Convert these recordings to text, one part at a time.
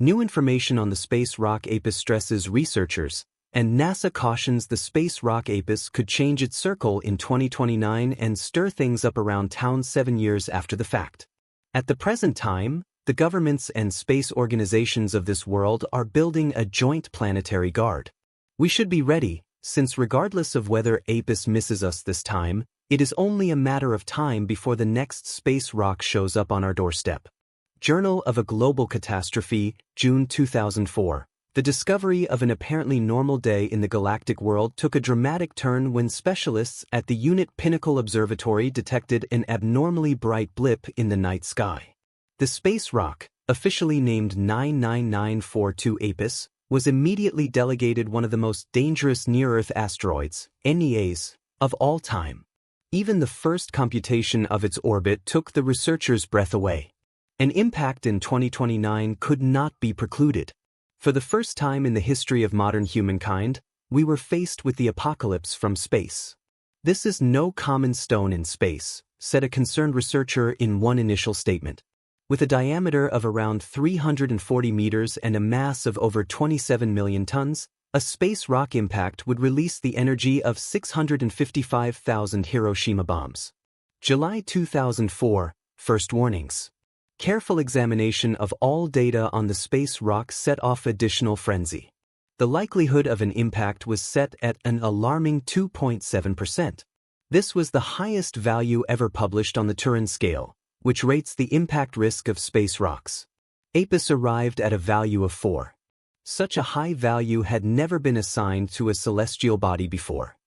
New information on the space rock Apis stresses researchers, and NASA cautions the space rock Apis could change its circle in 2029 and stir things up around town 7 years after the fact. At the present time, the governments and space organizations of this world are building a joint planetary guard. We should be ready, since regardless of whether Apis misses us this time, it is only a matter of time before the next space rock shows up on our doorstep. Journal of a Global Catastrophe, June 2004. The discovery of an apparently normal day in the galactic world took a dramatic turn when specialists at the Unit Pinnacle Observatory detected an abnormally bright blip in the night sky. The space rock, officially named 99942 Apis, was immediately delegated one of the most dangerous near-Earth asteroids, NEAs, of all time. Even the first computation of its orbit took the researchers' breath away. An impact in 2029 could not be precluded. For the first time in the history of modern humankind, we were faced with the apocalypse from space. This is no common stone in space, said a concerned researcher in one initial statement. With a diameter of around 340 meters and a mass of over 27 million tons, a space rock impact would release the energy of 655,000 Hiroshima bombs. July 2004, first warnings. Careful examination of all data on the space rock set off additional frenzy. The likelihood of an impact was set at an alarming 2.7%. This was the highest value ever published on the Turin scale, which rates the impact risk of space rocks. Apis arrived at a value of 4. Such a high value had never been assigned to a celestial body before.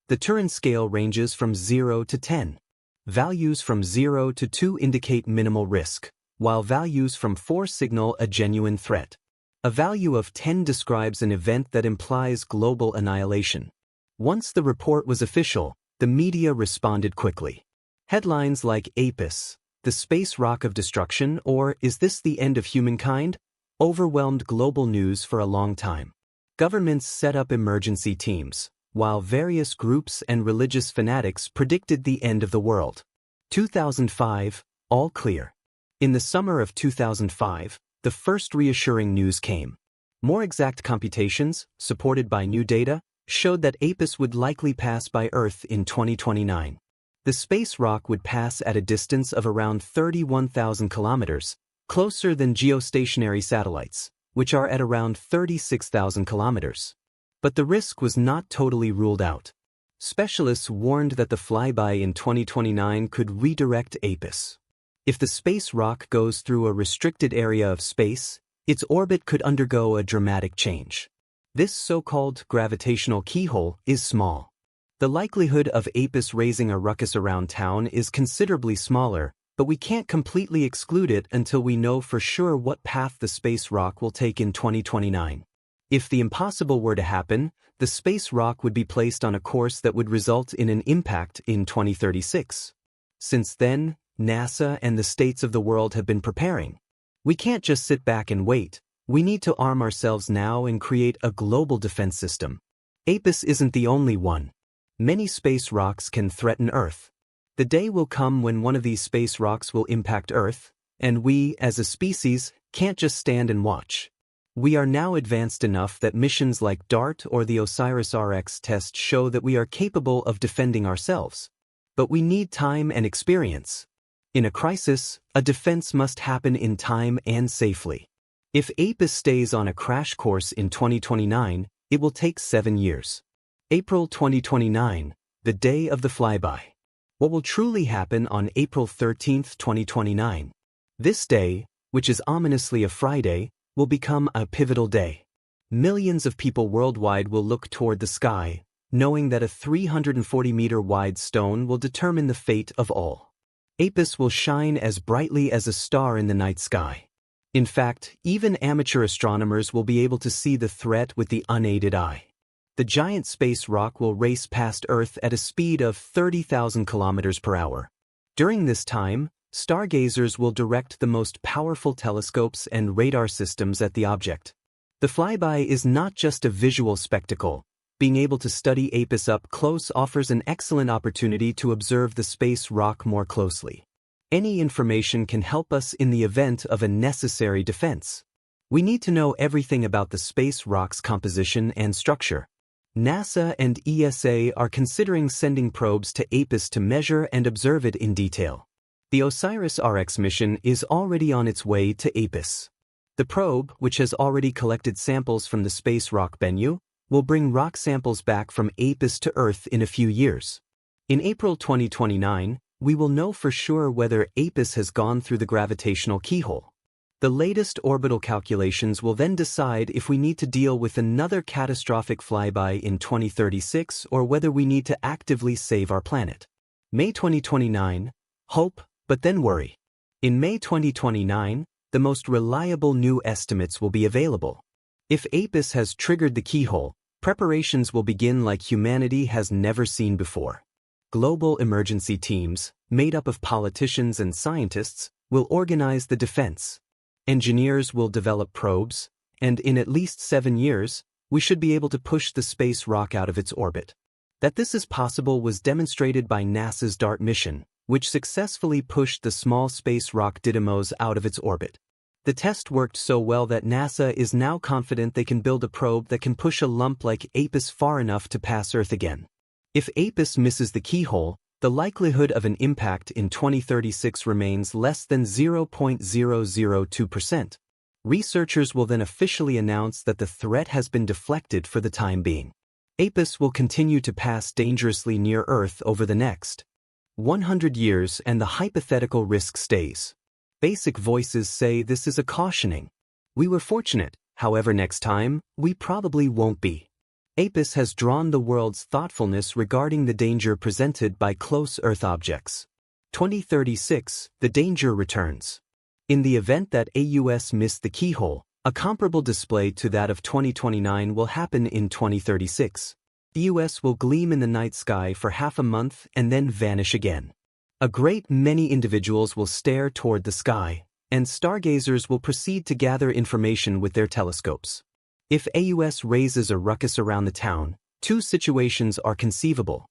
The Turin scale ranges from 0 to 10. Values from 0 to 2 indicate minimal risk, while values from 4 signal a genuine threat. A value of 10 describes an event that implies global annihilation. Once the report was official, the media responded quickly. Headlines like Apis, the space rock of destruction, or is this the end of humankind, overwhelmed global news for a long time. Governments set up emergency teams, while various groups and religious fanatics predicted the end of the world. 2005, all clear. In the summer of 2005, the first reassuring news came. More exact computations, supported by new data, showed that Apis would likely pass by Earth in 2029. The space rock would pass at a distance of around 31,000 kilometers, closer than geostationary satellites, which are at around 36,000 kilometers. But the risk was not totally ruled out. Specialists warned that the flyby in 2029 could redirect Apis. If the space rock goes through a restricted area of space, its orbit could undergo a dramatic change. This so-called gravitational keyhole is small. The likelihood of Apis raising a ruckus around town is considerably smaller, but we can't completely exclude it until we know for sure what path the space rock will take in 2029. If the impossible were to happen, the space rock would be placed on a course that would result in an impact in 2036. Since then, NASA and the states of the world have been preparing. We can't just sit back and wait. We need to arm ourselves now and create a global defense system. Apis isn't the only one. Many space rocks can threaten Earth. The day will come when one of these space rocks will impact Earth, and we, as a species, can't just stand and watch. We are now advanced enough that missions like DART or the OSIRIS-RX test show that we are capable of defending ourselves. But we need time and experience. In a crisis, a defense must happen in time and safely. If Apis stays on a crash course in 2029, it will take 7 years. April 2029, the day of the flyby. What will truly happen on April 13, 2029? This day, which is ominously a Friday, will become a pivotal day. Millions of people worldwide will look toward the sky, knowing that a 340-meter-wide stone will determine the fate of all. Apis will shine as brightly as a star in the night sky. In fact, even amateur astronomers will be able to see the threat with the unaided eye. The giant space rock will race past Earth at a speed of 30,000 kilometers per hour. During this time, stargazers will direct the most powerful telescopes and radar systems at the object. The flyby is not just a visual spectacle. Being able to study Apis up close offers an excellent opportunity to observe the space rock more closely. Any information can help us in the event of a necessary defense. We need to know everything about the space rock's composition and structure. NASA and ESA are considering sending probes to Apis to measure and observe it in detail. The OSIRIS-RX mission is already on its way to Apis. The probe, which has already collected samples from the space rock Bennu, will bring rock samples back from Apis to Earth in a few years. In April 2029, we will know for sure whether Apis has gone through the gravitational keyhole. The latest orbital calculations will then decide if we need to deal with another catastrophic flyby in 2036 or whether we need to actively save our planet. May 2029, hope, but then worry. In May 2029, the most reliable new estimates will be available. If Apis has triggered the keyhole, preparations will begin like humanity has never seen before. Global emergency teams, made up of politicians and scientists, will organize the defense. Engineers will develop probes, and in at least 7 years, we should be able to push the space rock out of its orbit. That this is possible was demonstrated by NASA's DART mission, which successfully pushed the small space rock Didymos out of its orbit. The test worked so well that NASA is now confident they can build a probe that can push a lump like Apis far enough to pass Earth again. If Apis misses the keyhole, the likelihood of an impact in 2036 remains less than 0.002%. Researchers will then officially announce that the threat has been deflected for the time being. Apis will continue to pass dangerously near Earth over the next 100 years, and the hypothetical risk stays. Basic voices say this is a cautioning. We were fortunate, however next time, we probably won't be. Apis has drawn the world's thoughtfulness regarding the danger presented by close Earth objects. 2036, the danger returns. In the event that AUS missed the keyhole, a comparable display to that of 2029 will happen in 2036. The US will gleam in the night sky for half a month and then vanish again. A great many individuals will stare toward the sky, and stargazers will proceed to gather information with their telescopes. If AUS raises a ruckus around the town, 2 situations are conceivable.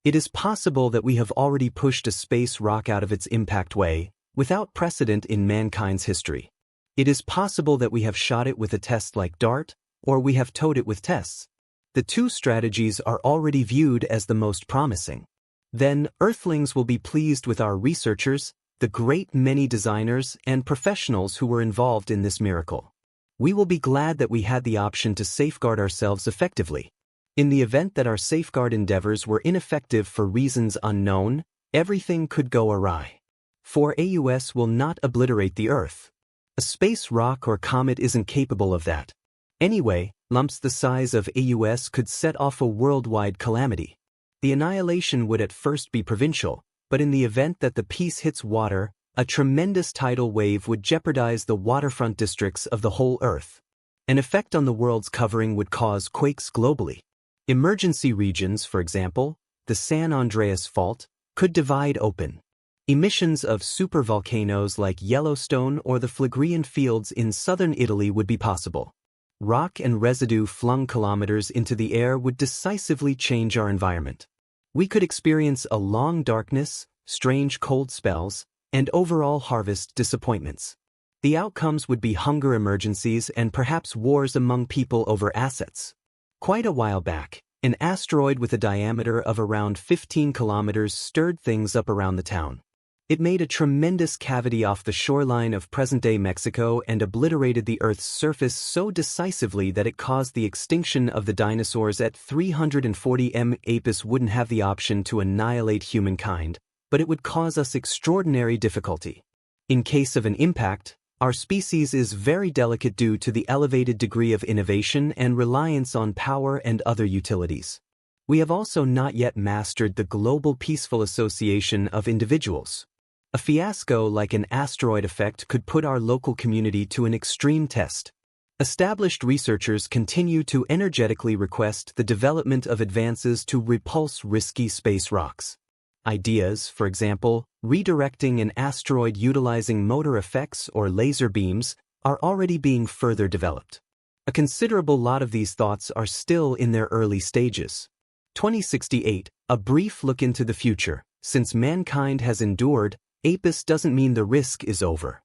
It is possible that we have already pushed a space rock out of its impact way, without precedent in mankind's history. It is possible that we have shot it with a test like DART, or we have towed it with tests. The 2 strategies are already viewed as the most promising. Then, Earthlings will be pleased with our researchers, the great many designers and professionals who were involved in this miracle. We will be glad that we had the option to safeguard ourselves effectively. In the event that our safeguard endeavors were ineffective for reasons unknown, everything could go awry. For AUS will not obliterate the Earth. A space rock or comet isn't capable of that. Anyway, lumps the size of AUS could set off a worldwide calamity. The annihilation would at first be provincial, but in the event that the piece hits water, a tremendous tidal wave would jeopardize the waterfront districts of the whole Earth. An effect on the world's covering would cause quakes globally. Emergency regions, for example, the San Andreas Fault, could divide open. Emissions of supervolcanoes like Yellowstone or the Phlegrean Fields in southern Italy would be possible. Rock and residue flung kilometers into the air would decisively change our environment. We could experience a long darkness, strange cold spells, and overall harvest disappointments. The outcomes would be hunger emergencies and perhaps wars among people over assets. Quite a while back, an asteroid with a diameter of around 15 kilometers stirred things up around the town. It made a tremendous cavity off the shoreline of present-day Mexico and obliterated the Earth's surface so decisively that it caused the extinction of the dinosaurs at 340 m. Apis wouldn't have the option to annihilate humankind, but it would cause us extraordinary difficulty. In case of an impact, our species is very delicate due to the elevated degree of innovation and reliance on power and other utilities. We have also not yet mastered the global peaceful association of individuals. A fiasco like an asteroid effect could put our local community to an extreme test. Established researchers continue to energetically request the development of advances to repulse risky space rocks. Ideas, for example, redirecting an asteroid utilizing motor effects or laser beams, are already being further developed. A considerable lot of these thoughts are still in their early stages. 2068, a brief look into the future. Since mankind has endured, Apis doesn't mean the risk is over.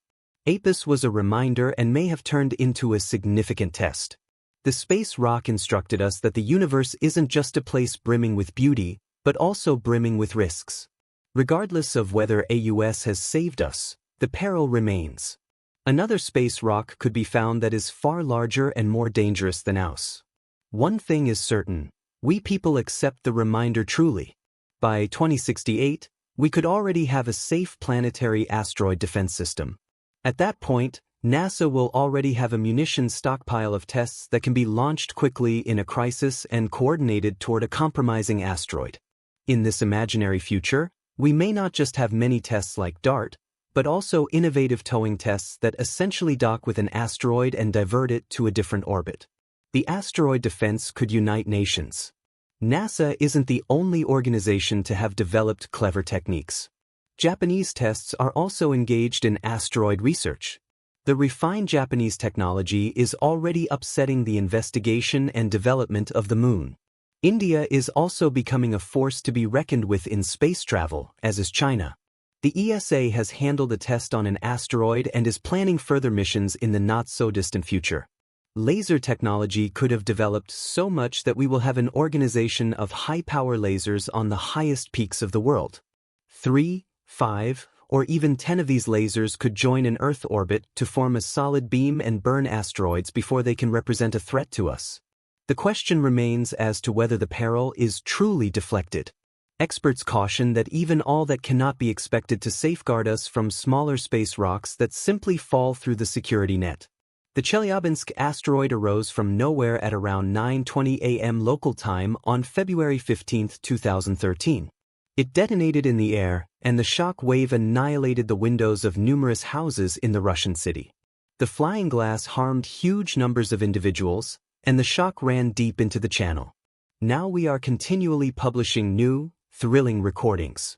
Apis was a reminder and may have turned into a significant test. The space rock instructed us that the universe isn't just a place brimming with beauty, but also brimming with risks. Regardless of whether AUS has saved us, the peril remains. Another space rock could be found that is far larger and more dangerous than AUS. One thing is certain, we people accept the reminder truly. By 2068, we could already have a safe planetary asteroid defense system. At that point, NASA will already have a munitions stockpile of tests that can be launched quickly in a crisis and coordinated toward a compromising asteroid. In this imaginary future, we may not just have many tests like DART, but also innovative towing tests that essentially dock with an asteroid and divert it to a different orbit. The asteroid defense could unite nations. NASA isn't the only organization to have developed clever techniques. Japanese tests are also engaged in asteroid research. The refined Japanese technology is already upsetting the investigation and development of the moon. India is also becoming a force to be reckoned with in space travel, as is China. The ESA has handled a test on an asteroid and is planning further missions in the not-so-distant future. Laser technology could have developed so much that we will have an organization of high-power lasers on the highest peaks of the world. 3, 5, or even 10 of these lasers could join an Earth orbit to form a solid beam and burn asteroids before they can represent a threat to us. The question remains as to whether the peril is truly deflected. Experts caution that even all that cannot be expected to safeguard us from smaller space rocks that simply fall through the security net. The Chelyabinsk asteroid arose from nowhere at around 9:20 a.m. local time on February 15, 2013. It detonated in the air, and the shock wave annihilated the windows of numerous houses in the Russian city. The flying glass harmed huge numbers of individuals, and the shock ran deep into the channel. Now we are continually publishing new, thrilling recordings.